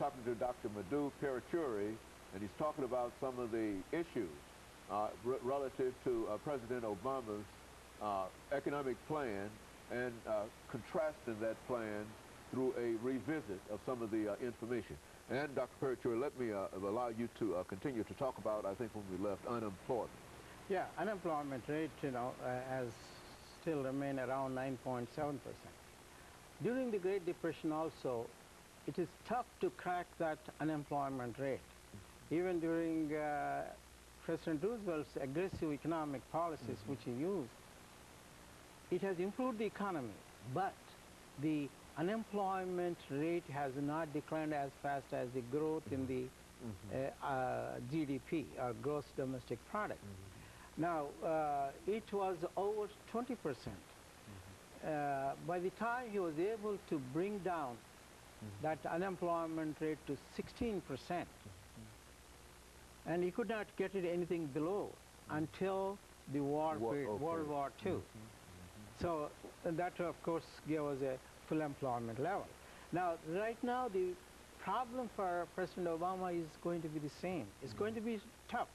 talking to Dr. MParuchuri, and he's talking about some of the issues relative to President Obama's economic plan and contrasting that plan through a revisit of some of the information. And Dr. MParuchuri, let me allow you to continue to talk about, I think when we left, unemployment. Yeah, unemployment rate, has still remained around 9.7%. During the Great Depression also, it is tough to crack that unemployment rate. Even during President Roosevelt's aggressive economic policies, which he used, it has improved the economy, but the unemployment rate has not declined as fast as the growth in the GDP, or gross domestic product. Now, it was over 20%. By the time he was able to bring down that unemployment rate to 16%, and he could not get it anything below until the war period, World War II. So that, of course, gave us a full employment level. Now, right now, the problem for President Obama is going to be the same. It's going to be tough.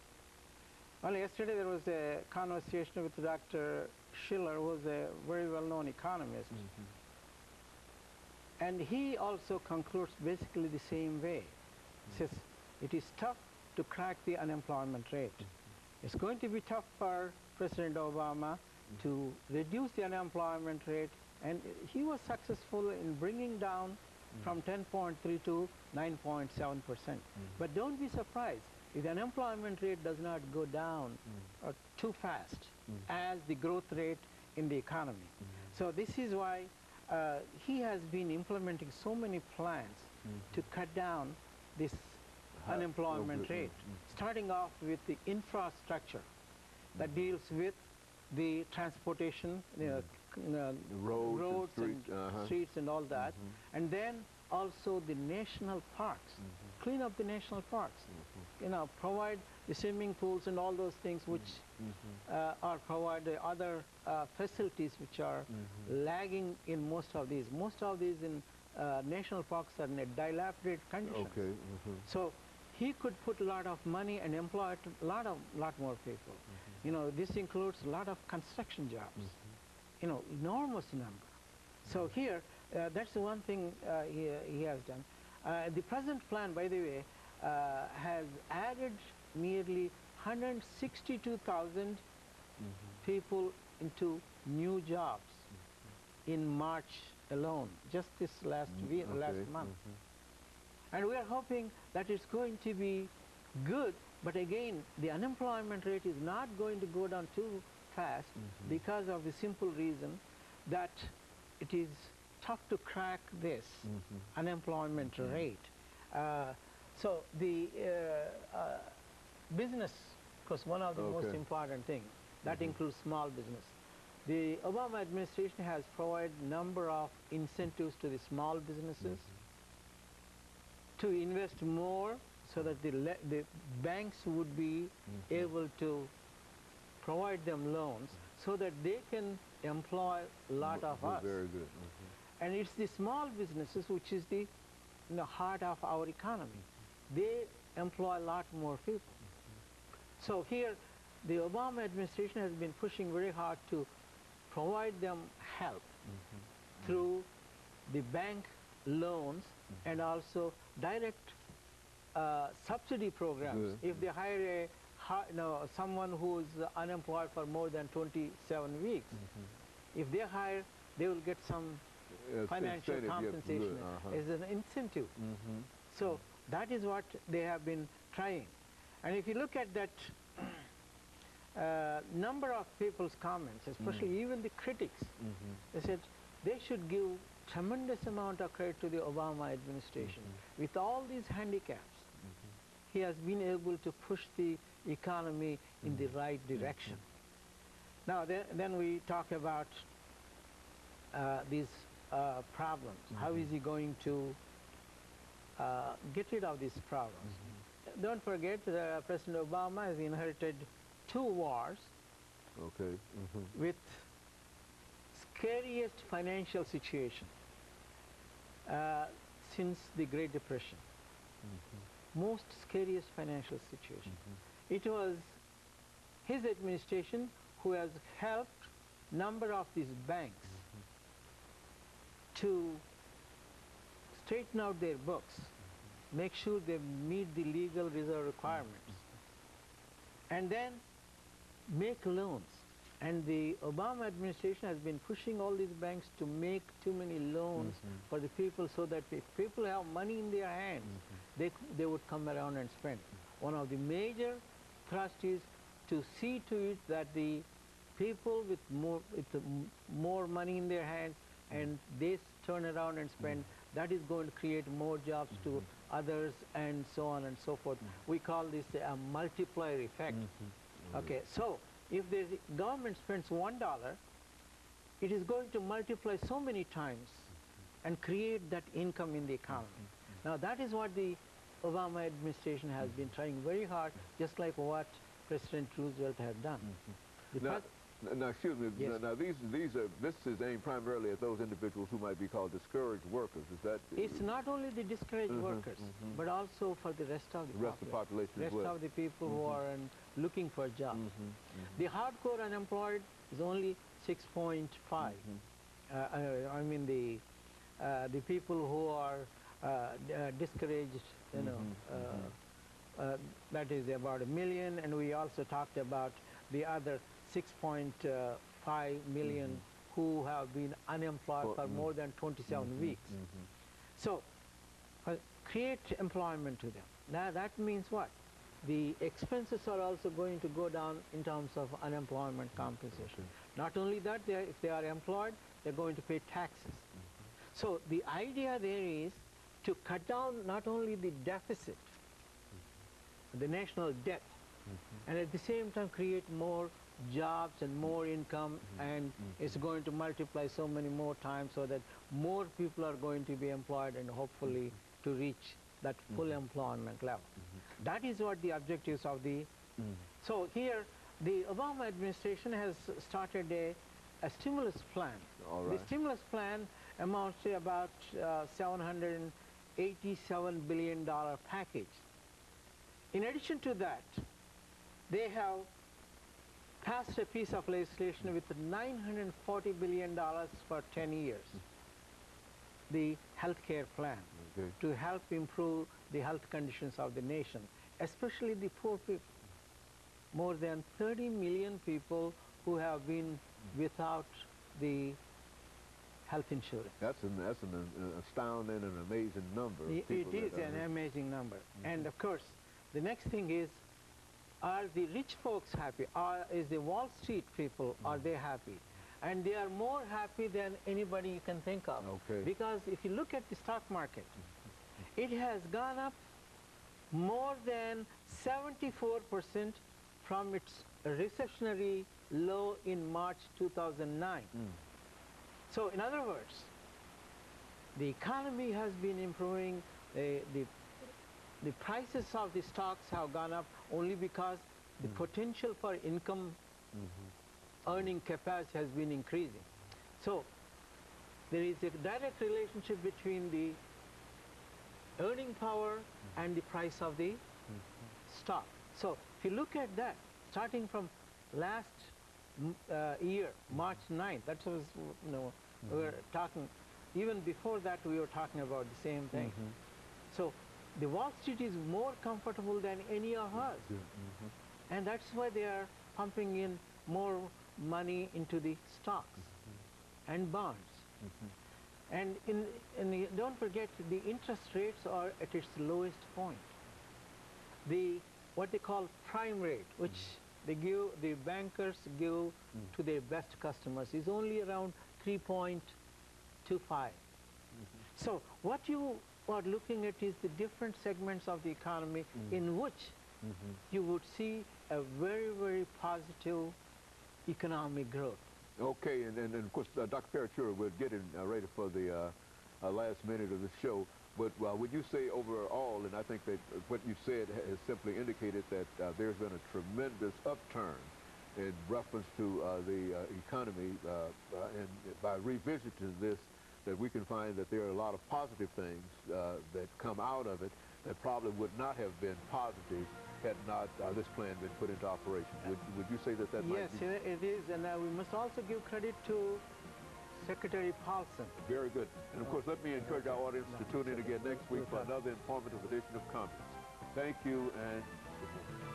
Well, yesterday there was a conversation with Dr. Schiller, who was a very well-known economist. And he also concludes basically the same way. He says, it is tough to crack the unemployment rate. It's going to be tough for President Obama to reduce the unemployment rate, and he was successful in bringing down from 10.3 to 9.7%. But don't be surprised if the unemployment rate does not go down too fast as the growth rate in the economy. So this is why he has been implementing so many plans to cut down this unemployment rate, starting off with the infrastructure that deals with the transportation, roads and streets and all that, and then also the national parks, clean up the national parks, provide the swimming pools and all those things which are provide other facilities which are lagging in most of these. Most of these in national parks are in a dilapidated condition. So he could put a lot of money and employ a lot more people. This includes a lot of construction jobs, enormous number. So here, that's the one thing he has done. The present plan, by the way, has added nearly 162,000 people into new jobs in March alone, just this last month. And we are hoping that it's going to be good, but again, the unemployment rate is not going to go down too fast because of the simple reason that it is tough to crack this unemployment rate. So the business, of course, one of the most important things, that includes small business. The Obama administration has provided a number of incentives to the small businesses to invest more so that the banks would be able to provide them loans so that they can employ a lot of us. Very good. And it's the small businesses which is the heart of our economy. They employ a lot more people. So here, the Obama administration has been pushing very hard to provide them help through the bank loans and also direct subsidy programs. If they hire someone who is unemployed for more than 27 weeks, if they hire, they will get some financial compensation as an incentive. So that is what they have been trying. And if you look at that number of people's comments, especially even the critics, they said they should give tremendous amount of credit to the Obama administration. With all these handicaps, he has been able to push the economy in the right direction. Now, then we talk about these problems. How is he going to get rid of these problems? Don't forget, President Obama has inherited 2 wars with scariest financial situation since the Great Depression. most scariest financial situation. It was his administration who has helped number of these banks to straighten out their books, make sure they meet the legal reserve requirements, and then make loans. And the Obama administration has been pushing all these banks to make too many loans for the people, so that if people have money in their hands, they would come around and spend. One of the major thrust is to see to it that the people with more money in their hands and they turn around and spend, that is going to create more jobs to others and so on and so forth. We call this a multiplier effect. Okay, so if the government spends $1, it is going to multiply so many times and create that income in the economy. Now that is what the Obama administration has been trying very hard, just like what President Roosevelt had done. Now, excuse me. Yes. Now, this is aimed primarily at those individuals who might be called discouraged workers. Is that? It's not only the discouraged workers, but also for the rest of the population as rest well. of the people who are looking for jobs. The hardcore unemployed is only 6.5. I mean the people who are discouraged, you know, that is about 1 million, and we also talked about the other 6.5 million who have been unemployed for more than 27 weeks. So create employment to them. Now that means what? The expenses are also going to go down in terms of unemployment compensation. Not only that, if they are employed, they're going to pay taxes. So the idea there is to cut down not only the deficit, the national debt, and at the same time create more jobs and more income, and it's going to multiply so many more times, so that more people are going to be employed and hopefully to reach that full employment level. That is what the objectives of the... So here the Obama administration has started a stimulus plan. The stimulus plan amounts to about $787 billion package. In addition to that, they have passed a piece of legislation with $940 billion for 10 years, the health care plan, to help improve the health conditions of the nation, especially the poor people. More than 30 million people who have been without the health insurance. That's an astounding and amazing number. It is an amazing number. And of course, the next thing is, are the rich folks happy? Is the Wall Street people, are they happy? And they are more happy than anybody you can think of. Because if you look at the stock market, it has gone up more than 74% from its recessionary low in March 2009. So in other words, the economy has been improving. The prices of the stocks have gone up only because the potential for income earning capacity has been increasing. So there is a direct relationship between the earning power and the price of the stock. So if you look at that, starting from last year, March 9th, that was, you know, we were talking, even before that we were talking about the same thing. So the Wall Street is more comfortable than any of us. And that's why they are pumping in more money into the stocks and bonds. And don't forget, the interest rates are at its lowest point. What they call prime rate, which the bankers give to their best customers, is only around 3.25. So what you are looking at is the different segments of the economy in which you would see a very, very positive economic growth. Okay, and of course, Dr. MParuchuri, we're getting ready for the last minute of the show. But would you say overall, and I think that what you said has simply indicated that there's been a tremendous upturn in reference to the economy, and by revisiting this, that we can find that there are a lot of positive things that come out of it that probably would not have been positive had not this plan been put into operation. Would you say that that Yes, might be? it is, and we must also give credit to Secretary Paulson. Very good. And of course, let me encourage our audience to tune in again next week for another informative edition of Comments. Thank you and good morning.